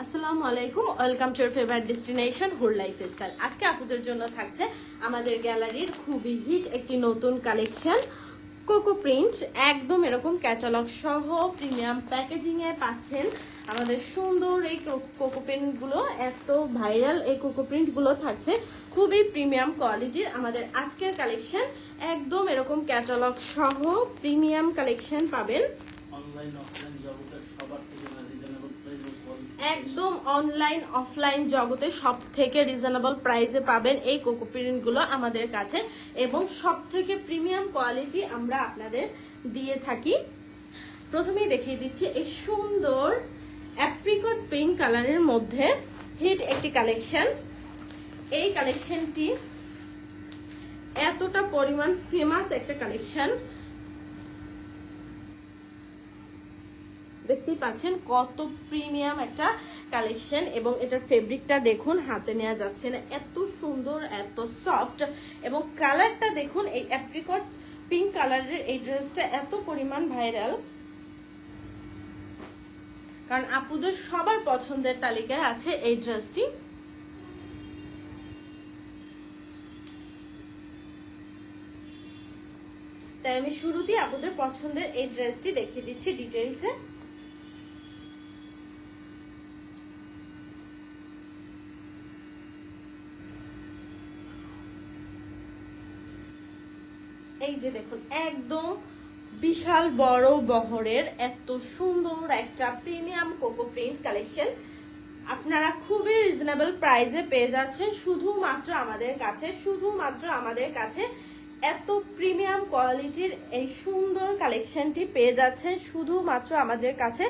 আসসালামু আলাইকুম, welcome to your favourite destination হুর লাইফস্টাইল। আজকে আপনাদের জন্য থাকছে আমাদের গ্যালারির খুবই হিট একটি নতুন কালেকশন কোকো প্রিন্ট। একদম এরকম ক্যাটালগ সহ প্রিমিয়াম প্যাকেজিংয়ে পাচ্ছেন আমাদের সুন্দর এই কোকো প্রিন্টগুলো। এত ভাইরাল এই কোকো প্রিন্টগুলো থাকছে খুবই প্রিমিয়াম কোয়ালিটির। আমাদের আজকের কালেকশন একদম এরকম ক্যাটালগ সহ প্রিমিয়াম কালেকশন পাবেন। একদম অনলাইন অফলাইন জগতে সব থেকে রিজনেবল প্রাইসে পাবেন এই কোকো প্রিন্টগুলো আমাদের কাছে, এবং সব থেকে প্রিমিয়াম কোয়ালিটি আমরা আপনাদের দিয়ে থাকি। প্রথমেই দেখিয়ে দিচ্ছি এই সুন্দর অ্যাপ্রিকট পিঙ্ক কালারের মধ্যে হিট একটি কালেকশন। এই কালেকশনটি এতটা পরিমাণ ফেমাস একটা কালেকশন, দেখতেই পাচ্ছেন কত প্রিমিয়াম একটা কালেকশন। এবং এটার ফেব্রিকটা দেখুন, হাতে নেওয়া যাচ্ছে না, এত সুন্দর এত সফট। এবং কালারটা দেখুন, এই অ্যাপ্রিকট পিঙ্ক কালারের এই ড্রেসটা এত পরিমাণ ভাইরাল, কারণ আপুদের সবার পছন্দের তালিকায় আছে এই ড্রেসটি। তাই আমি শুরুতেই আপুদের পছন্দের এই ড্রেসটি দেখিয়ে দিচ্ছি ডিটেইলসে। এই যে দেখুন, একদম বিশাল বড় বহরের এত সুন্দর একটা প্রিমিয়াম কোকো প্রিন্ট কালেকশন আপনারা খুবই রিজনেবল প্রাইসে পেয়ে যাচ্ছেন শুধুমাত্র আমাদের কাছে। এত প্রিমিয়াম কোয়ালিটির এই সুন্দর কালেকশনটি পেয়ে যাচ্ছেন শুধুমাত্র আমাদের কাছে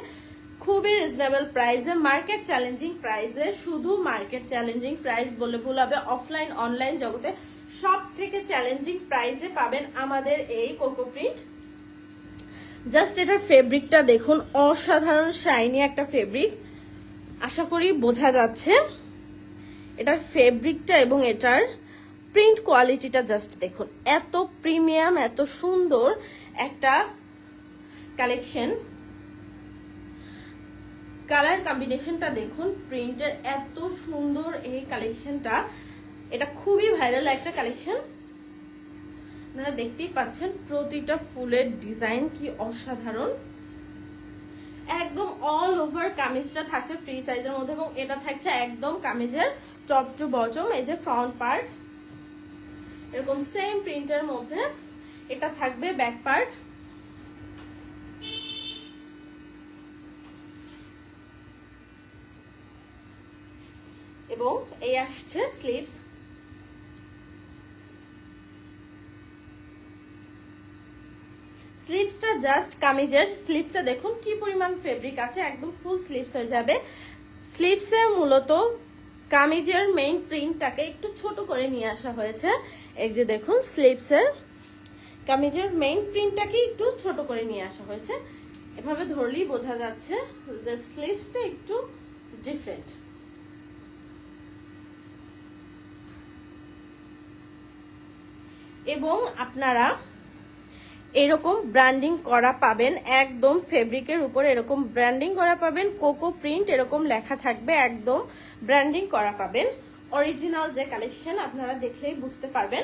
খুবই রিজনেবল প্রাইসে, মার্কেট চ্যালেঞ্জিং প্রাইসে। শুধু মার্কেট চ্যালেঞ্জিং প্রাইস বলে ভুল হবে, অফলাইন অনলাইন জগতে সব থেকে চ্যালেঞ্জিং প্রাইসে পাবেন আমাদের এই কোকো প্রিন্ট। জাস্ট এটার ফেব্রিকটা দেখুন, অসাধারণ শাইনি একটা ফেব্রিক, আশা করি বোঝা যাচ্ছে এটার ফেব্রিকটা। এবং এটার প্রিন্ট কোয়ালিটিটা জাস্ট দেখুন, এত প্রিমিয়াম এত সুন্দর একটা কালেকশন। কালার কম্বিনেশনটা দেখুন, প্রিন্টের এত সুন্দর এই কালেকশনটা, এটা খুবই ভাইরাল একটা কালেকশন। আপনারা দেখতেই পাচ্ছেন প্রতিটা ফুলের ডিজাইন কি অসাধারণ। একদম অল ওভার কামিজটা থাকছে ফ্রি সাইজের মধ্যে, এবং এটা থাকছে একদম কামিজের টপ টু বটম। এই যে ফ্রন্ট পার্ট এরকম সেম প্রিন্টের মধ্যে, এটা থাকবে ব্যাক পার্ট। এবং এই আসছে স্লিভস। স্লিভসটা জাস্ট কামিজের স্লিভসে দেখুন কি পরিমাণ ফেব্রিক আছে, একদম ফুল স্লিভস হয়ে যাবে। স্লিভসে মূলত কামিজের মেইন প্রিন্টটাকে একটু ছোট করে নিয়ে আসা হয়েছে। এই যে দেখুন, স্লিভসের কামিজের মেইন প্রিন্টটাকে একটু ছোট করে নিয়ে আসা হয়েছে। এভাবে ধরলেই বোঝা যাচ্ছে যে স্লিভসটা একটু ডিফারেন্ট। এবং আপনারা এরকম ব্র্যান্ডিং করা পাবেন, একদম ফেব্রিকের উপর এরকম ব্র্যান্ডিং করা পাবেন, কোকো প্রিন্ট এরকম লেখা থাকবে, একদম ব্র্যান্ডিং করা পাবেন। অরিজিনাল যে কালেকশন আপনারা দেখলেই বুঝতে পারবেন।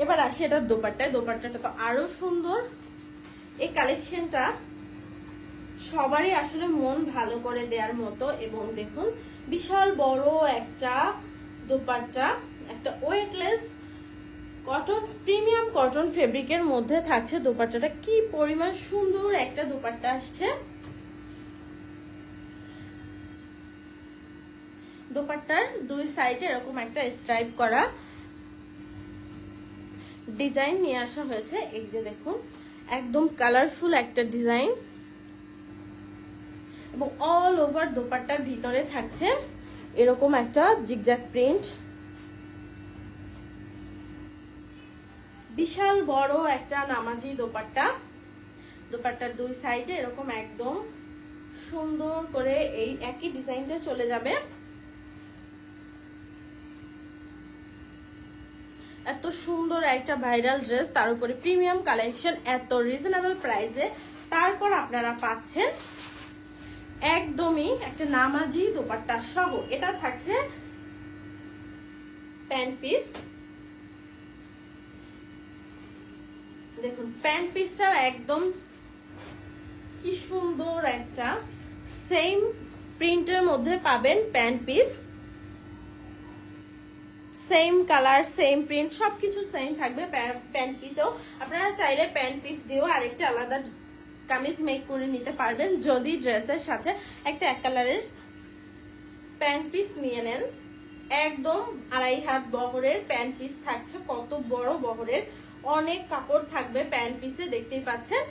এবার আসি এটার দোপাট্টায়। দোপাট্টাটা তো আরো সুন্দর। এই কালেকশনটা সবারই আসলে মন ভালো করে দেওয়ার মতো। এবং দেখুন, বিশাল বড় একটা দোপাট্টা, একটা ওয়েটলেস কটন প্রিমিয়াম কটন ফেব্রিকের মধ্যে থাকছে দোপাট্টাটা। কি পরিমাণ সুন্দর একটা দোপাট্টা আসছে। দোপাট্টার দুই সাইডে এরকম একটা স্ট্রাইপ করা ডিজাইন নিয়ে আসা হয়েছে। এই যে দেখুন, একদম কালারফুল একটা ডিজাইন। এবং অল ওভার দোপাট্টার ভিতরে থাকছে এরকম একটা জিগজ্যাগ প্রিন্ট। বিশাল বড় একটা নামাজি দোপাট্টা। দোপাট্টার দুই সাইডে এরকম একদম সুন্দর করে এই একই ডিজাইনটা চলে যাবে। এত সুন্দর একটা ভাইরাল ড্রেস, তার উপরে প্রিমিয়াম কালেকশন, এত রিজনেবল প্রাইসে। তারপর আপনারা পাচ্ছেন একদমই একটা নামাজি দোপাট্টা সহ। এটা থাকছে প্যান্ট পিস। দেখুন প্যান্ট পিসটা একদম কি সুন্দর একটা সেম প্রিন্টের মধ্যে পাবেন pant piece. Same colour same print সবকিছু সেম থাকবে প্যান্ট পিসেও। আপনারা চাইলে প্যান্ট পিস দিয়েও আরেকটা আলাদা কামিজ মেক করে নিতে পারবেন যদি ড্রেসের সাথে একটা এক কালারের প্যান্ট পিস নিয়ে নেন। একদম 2.5 হাত বহরের প্যান্ট পিস থাকছে, কত বড় বহরের, অনেক কাপড় থাকবে প্যান্ট পিসে, দেখতেই পাচ্ছেন।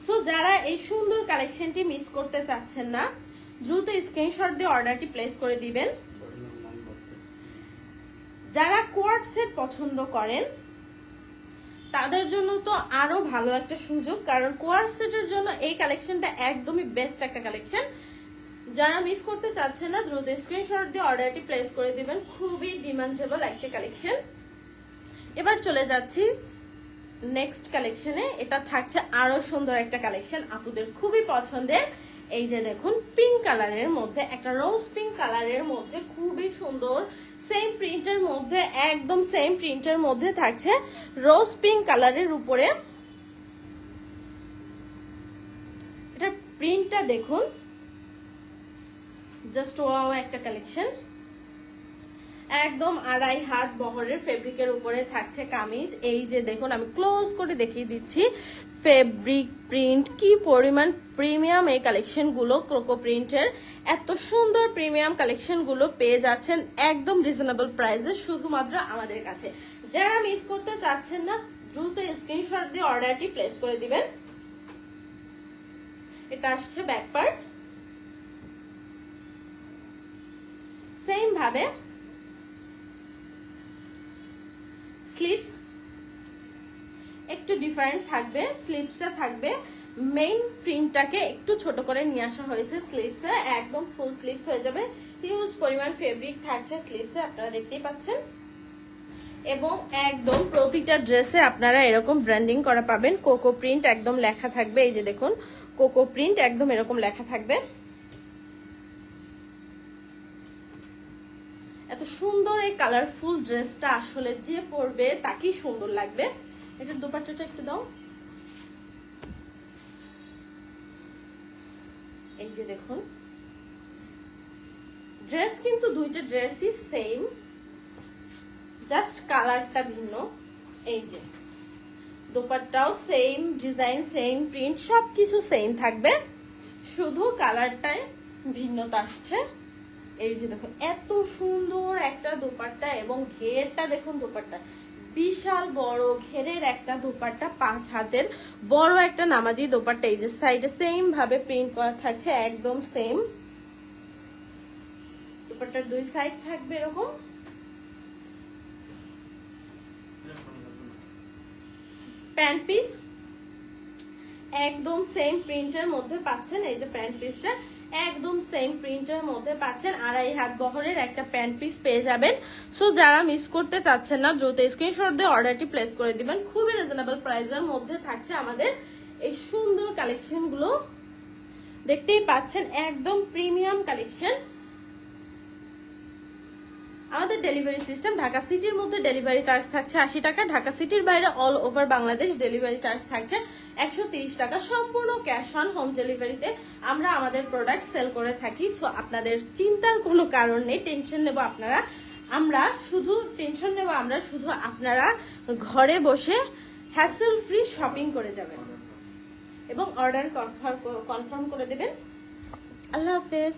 সো যারা এই সুন্দর কালেকশনটি মিস করতে চাচ্ছেন না, দ্রুত স্ক্রিনশট দিয়ে অর্ডারটি প্লেস করে দিবেন। যারা কোয়ার্ড সেট পছন্দ করেন তাদের জন্য তো আরো ভালো একটা সুযোগ, কারণ কোয়ার্ড সেটের জন্য এই কালেকশনটা একদমই বেস্ট একটা কালেকশন। যারা মিস করতে চাচ্ছেন না দ্রুত স্ক্রিনশট দিয়ে অর্ডারটি প্লেস করে দিবেন। খুবই ডিমান্ডেবল একটা কালেকশন। এবার চলে যাচ্ছি নেক্সট কালেকশনে। এটা থাকছে আরো সুন্দর একটা কালেকশন, আপুদের খুবই পছন্দের। এই যে দেখুন পিঙ্ক কালারের মধ্যে, একটা রোজ পিঙ্ক কালারের মধ্যে খুবই সুন্দর সেম প্রিন্টের মধ্যে, একদম সেম প্রিন্টের মধ্যে থাকছে রোজ পিঙ্ক কালারের উপরে। এটা প্রিন্টটা দেখুন, জাস্ট ওয়াও একটা কালেকশন। একদম 2.5 হাত বহরের ফেব্রিকের উপরে থাকছে কামিজ। এই যে দেখুন আমি ক্লোজ করে দেখিয়ে দিচ্ছি ফেব্রিক প্রিন্ট কি পরিমাণ প্রিমিয়াম এই কালেকশন গুলো। ক্রোকো প্রিন্টের এত সুন্দর প্রিমিয়াম কালেকশন গুলো পেয়ে যাচ্ছেন একদম রিজনেবল প্রাইসে শুধুমাত্র আমাদের কাছে। যারা মিস করতে চাচ্ছেন না দ্রুত স্ক্রিনশট দিয়ে অর্ডারটি প্লেস করে দিবেন। এটা আসছে ব্যাক পার্ট, সেম ভাবে স্লিভস একটু ডিফারেন্ট থাকবে। স্লিভসটা থাকবে মেইন প্রিন্টটাকে একটু ছোট করে নিয়ে আসা হয়েছে স্লিভসে, একদম ফুল স্লিভস হয়ে যাবে। হিউজ পরিমাণ ফেব্রিক থাকছে স্লিভসে, আপনারা দেখতেই পাচ্ছেন। এবং একদম প্রতিটা ড্রেসে আপনারা এরকম ব্র্যান্ডিং করা পাবেন। কোকো প্রিন্ট একদম লেখা থাকবে, এই যে দেখুন কোকো প্রিন্ট একদম এরকম লেখা থাকবে। এত সুন্দর এই কালারফুল ড্রেসটা আসলে যে পরবে তাকেই সুন্দর লাগবে। এটার দোপাট্টাটা একটু দাও। এই যে দেখুন ড্রেস কিন্তু দুইটা ড্রেসই সেম, জাস্ট কালারটা ভিন্ন। এই যে দোপাট্টাও সেম ডিজাইন সেম প্রিন্ট সবকিছু সেম থাকবে, শুধু কালারটায় ভিন্নতা আসছে। এই যে দেখুন এত সুন্দর একটা দোপাট্টা এবং ঘেরটা দেখুন, দোপাট্টা বিশাল বড় ঘেরের একটা দোপাট্টা, 5 হাতের বড় একটা নামাজি দোপাট্টা। এই যে সাইডে সেম ভাবে প্রিন্ট করা থাকছে, একদম সেম। দোপাট্টার দুই সাইড থাকবে এরকম। প্যান্ট পিস একদম সেম প্রিন্টের মধ্যে পাচ্ছেন। এই যে প্যান্ট পিসটা একদম সেম প্রিন্টের মধ্যে পাচ্ছেন, 2.5 হাত বহরের একটা প্যান্ট পিস পেয়ে যাবেন। সো যারা মিস করতে চাচ্ছেন না দ্রুত স্ক্রিনশট দিয়ে অর্ডারটি প্লেস করে দিবেন। খুবই রিজনেবল প্রাইসের মধ্যে থাকছে আমাদের এই সুন্দর কালেকশন গুলো, দেখতেই পাচ্ছেন একদম প্রিমিয়াম কালেকশন। আমাদের ডেলিভারি সিস্টেম ঢাকা সিটির মধ্যে ডেলিভারি চার্জ থাকছে 80 টাকা, ঢাকা সিটির বাইরে all over Bangladesh delivery charge থাকছে 130 টাকা। সম্পূর্ণ ক্যাশ অন হোম ডেলিভারিতে আমরা আমাদের প্রোডাক্ট সেল করে থাকি। সো আপনাদের চিন্তার কোনো কারণ নেই, টেনশন নেব আপনারা, আমরা শুধু আপনারা ঘরে বসে হ্যাসেল ফ্রি শপিং করে যাবেন এবং অর্ডার কনফার্ম করে দেবেন। আল্লাহ হাফেজ।